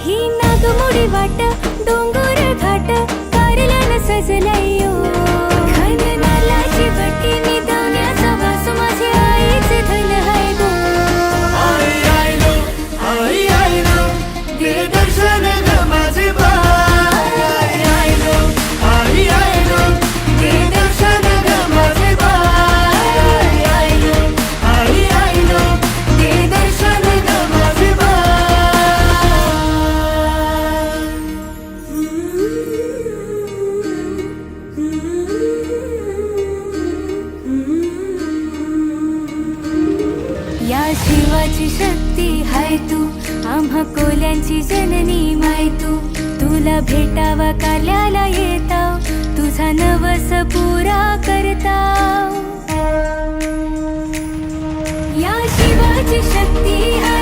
ही नागमोडी वाट डोंगर घाट कारल्यान सजलयो खननालाची बटी निदाण्याचा वास माझे आईचे धन हाय गो आई लो दे दर्शन ग माझे बाई आई लो दे दर्शन ग माझे बाई आई लो दे दर्शन ग माझे या शिवाची शक्ती हाय तू आम्हा कोल्यांची जननी माय तू तुला भेटावा काल्याला येताव तुझा नवस पुरा करताव या शिवाची शक्ती हाय